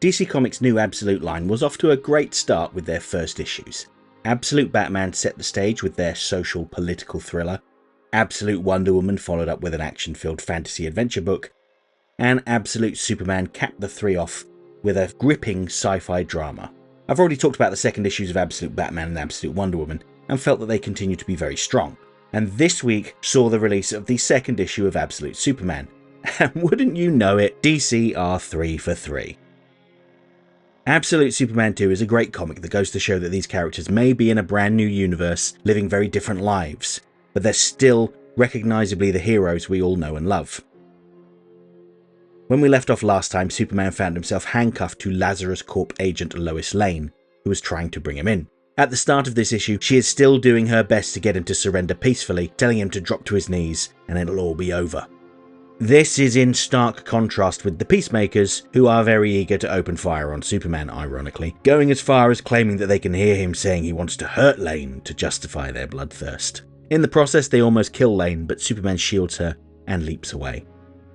DC Comics' new Absolute line was off to a great start with their first issues. Absolute Batman set the stage with their social political thriller, Absolute Wonder Woman followed up with an action-filled fantasy adventure book, and Absolute Superman capped the three off with a gripping sci-fi drama. I've already talked about the second issues of Absolute Batman and Absolute Wonder Woman, and felt that they continue to be very strong. And this week saw the release of the second issue of Absolute Superman. And wouldn't you know it, DC are 3 for 3. Absolute Superman 2 is a great comic that goes to show that these characters may be in a brand new universe, living very different lives, but they're still recognisably the heroes we all know and love. When we left off last time, Superman found himself handcuffed to Lazarus Corp agent Lois Lane, who was trying to bring him in. At the start of this issue, she is still doing her best to get him to surrender peacefully, telling him to drop to his knees and it'll all be over. This is in stark contrast with the Peacemakers, who are very eager to open fire on Superman, ironically, going as far as claiming that they can hear him saying he wants to hurt Lane to justify their bloodthirst. In the process, they almost kill Lane, but Superman shields her and leaps away.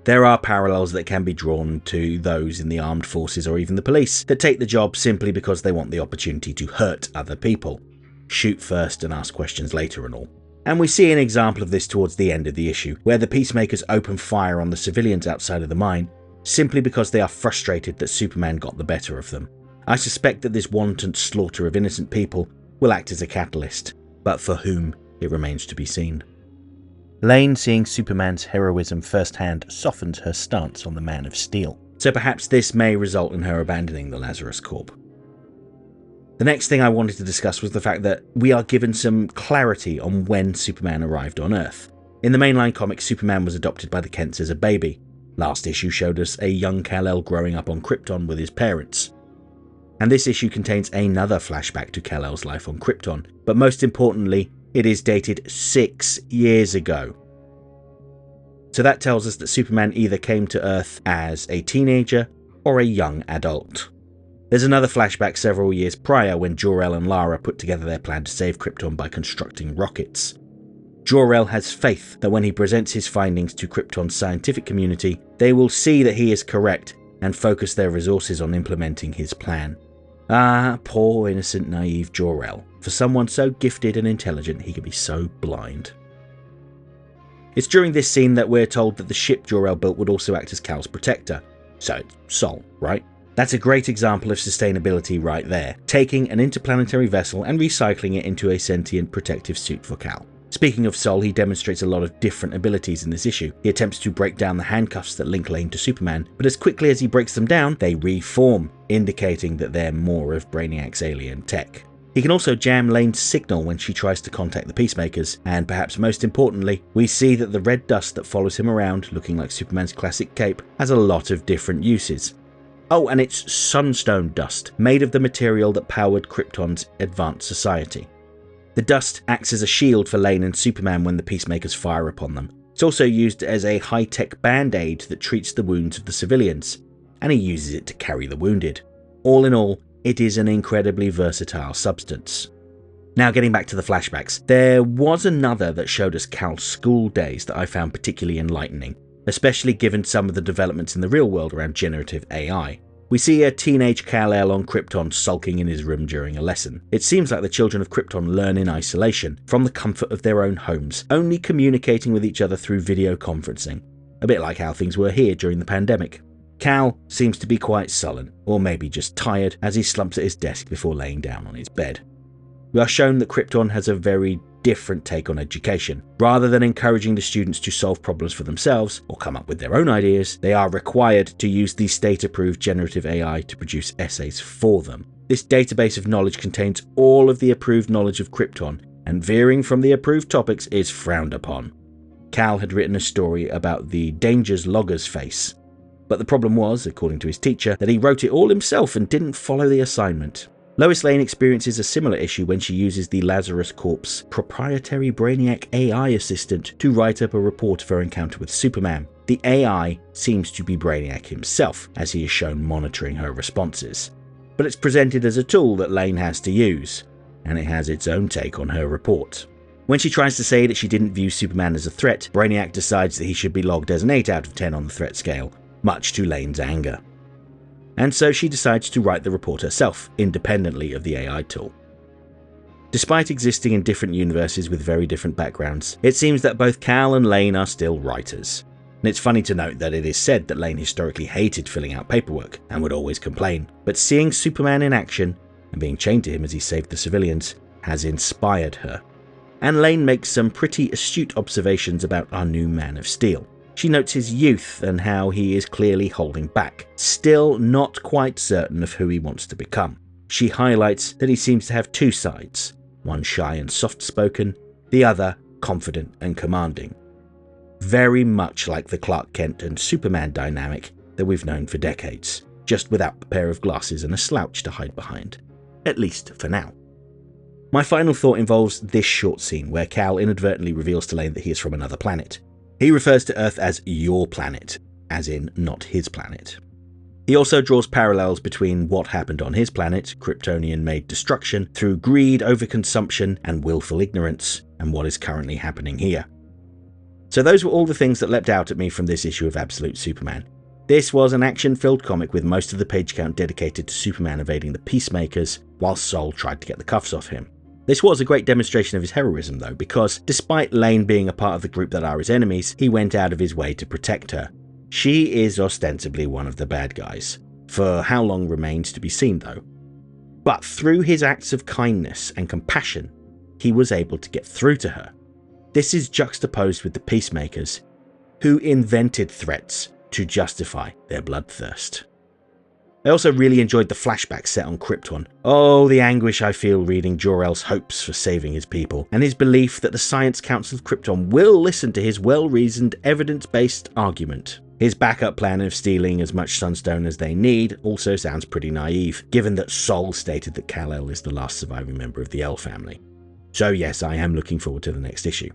There are parallels that can be drawn to those in the armed forces or even the police that take the job simply because they want the opportunity to hurt other people. Shoot first and ask questions later and all. And we see an example of this towards the end of the issue, where the Peacemakers open fire on the civilians outside of the mine, simply because they are frustrated that Superman got the better of them. I suspect that this wanton slaughter of innocent people will act as a catalyst, but for whom it remains to be seen. Lane, seeing Superman's heroism firsthand, softens her stance on the Man of Steel, so perhaps this may result in her abandoning the Lazarus Corp. The next thing I wanted to discuss was the fact that we are given some clarity on when Superman arrived on Earth. In the mainline comic, Superman was adopted by the Kents as a baby. Last issue showed us a young Kal-El growing up on Krypton with his parents. And this issue contains another flashback to Kal-El's life on Krypton, but most importantly, it is dated 6 years ago. So that tells us that Superman either came to Earth as a teenager or a young adult. There's another flashback several years prior when Jor-El and Lara put together their plan to save Krypton by constructing rockets. Jor-El has faith that when he presents his findings to Krypton's scientific community, they will see that he is correct and focus their resources on implementing his plan. Ah, poor innocent naive Jor-El. For someone so gifted and intelligent, he can be so blind. It's during this scene that we're told that the ship Jor-El built would also act as Kal's protector. So it's Sol, right? That's a great example of sustainability right there, taking an interplanetary vessel and recycling it into a sentient protective suit for Kal. Speaking of Sol, he demonstrates a lot of different abilities in this issue. He attempts to break down the handcuffs that link Lane to Superman, but as quickly as he breaks them down, they reform, indicating that they're more of Brainiac's alien tech. He can also jam Lane's signal when she tries to contact the Peacemakers, and perhaps most importantly, we see that the red dust that follows him around, looking like Superman's classic cape, has a lot of different uses. Oh, and it's sunstone dust, made of the material that powered Krypton's advanced society. The dust acts as a shield for Lane and Superman when the Peacemakers fire upon them. It's also used as a high-tech band-aid that treats the wounds of the civilians, and he uses it to carry the wounded. All in all, it is an incredibly versatile substance. Now getting back to the flashbacks, there was another that showed us Kal's school days that I found particularly enlightening, especially given some of the developments in the real world around generative AI. We see a teenage Kal-El on Krypton sulking in his room during a lesson. It seems like the children of Krypton learn in isolation, from the comfort of their own homes, only communicating with each other through video conferencing. A bit like how things were here during the pandemic. Kal seems to be quite sullen, or maybe just tired, as he slumps at his desk before laying down on his bed. We are shown that Krypton has a very different take on education. Rather than encouraging the students to solve problems for themselves or come up with their own ideas, they are required to use the state-approved generative AI to produce essays for them. This database of knowledge contains all of the approved knowledge of Krypton, and veering from the approved topics is frowned upon. Kal had written a story about the dangers loggers face, but the problem was, according to his teacher, that he wrote it all himself and didn't follow the assignment. Lois Lane experiences a similar issue when she uses the Lazarus Corp's proprietary Brainiac AI assistant to write up a report of her encounter with Superman. The AI seems to be Brainiac himself, as he is shown monitoring her responses. But it's presented as a tool that Lane has to use, and it has its own take on her report. When she tries to say that she didn't view Superman as a threat, Brainiac decides that he should be logged as an 8 out of 10 on the threat scale, much to Lane's anger. and so she decides to write the report herself, independently of the AI tool. Despite existing in different universes with very different backgrounds, it seems that both Kal and Lane are still writers. And it's funny to note that it is said that Lane historically hated filling out paperwork and would always complain, but seeing Superman in action and being chained to him as he saved the civilians has inspired her. And Lane makes some pretty astute observations about our new Man of Steel. She notes his youth and how he is clearly holding back, still not quite certain of who he wants to become. She highlights that he seems to have two sides, one shy and soft-spoken, the other confident and commanding. Very much like the Clark Kent and Superman dynamic that we've known for decades, just without a pair of glasses and a slouch to hide behind. At least for now. My final thought involves this short scene where Kal inadvertently reveals to Lane that he is from another planet. He refers to Earth as your planet, as in not his planet. He also draws parallels between what happened on his planet, Kryptonian-made destruction, through greed, overconsumption, and willful ignorance, and what is currently happening here. So those were all the things that leapt out at me from this issue of Absolute Superman. This was an action-filled comic with most of the page count dedicated to Superman evading the Peacemakers, while Sol tried to get the cuffs off him. This was a great demonstration of his heroism though, because despite Lane being a part of the group that are his enemies, he went out of his way to protect her. She is ostensibly one of the bad guys. For how long remains to be seen though. But through his acts of kindness and compassion, he was able to get through to her. This is juxtaposed with the Peacemakers, who invented threats to justify their bloodthirst. I also really enjoyed the flashback set on Krypton. Oh, the anguish I feel reading Jor-El's hopes for saving his people, and his belief that the Science Council of Krypton will listen to his well-reasoned, evidence-based argument. His backup plan of stealing as much sunstone as they need also sounds pretty naive, given that Sol stated that Kal-El is the last surviving member of the El family. So yes, I am looking forward to the next issue.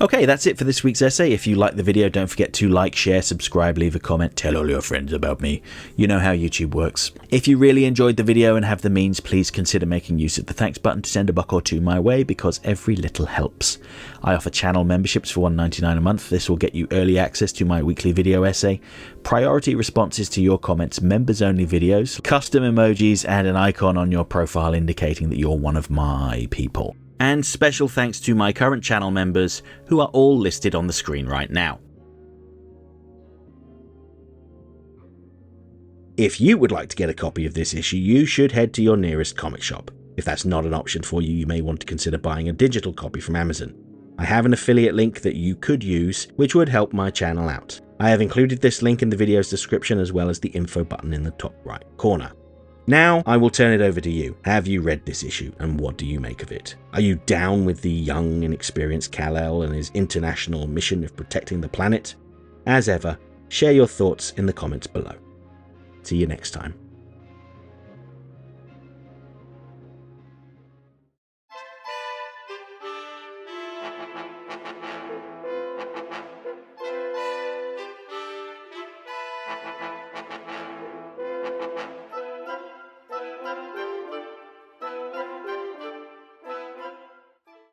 Okay, that's it for this week's essay. If you liked the video, don't forget to like, share, subscribe, leave a comment, tell all your friends about me. You know how YouTube works. If you really enjoyed the video and have the means, please consider making use of the thanks button to send a buck or two my way, because every little helps. I offer channel memberships for $1.99 a month. This will get you early access to my weekly video essay, priority responses to your comments, members-only videos, custom emojis, and an icon on your profile indicating that you're one of my people. And special thanks to my current channel members, who are all listed on the screen right now. If you would like to get a copy of this issue, you should head to your nearest comic shop. If that's not an option for you, you may want to consider buying a digital copy from Amazon. I have an affiliate link that you could use, which would help my channel out. I have included this link in the video's description, as well as the info button in the top right corner. Now, I will turn it over to you. Have you read this issue, and what do you make of it? Are you down with the young, inexperienced Kal-El and his international mission of protecting the planet? As ever, share your thoughts in the comments below. See you next time.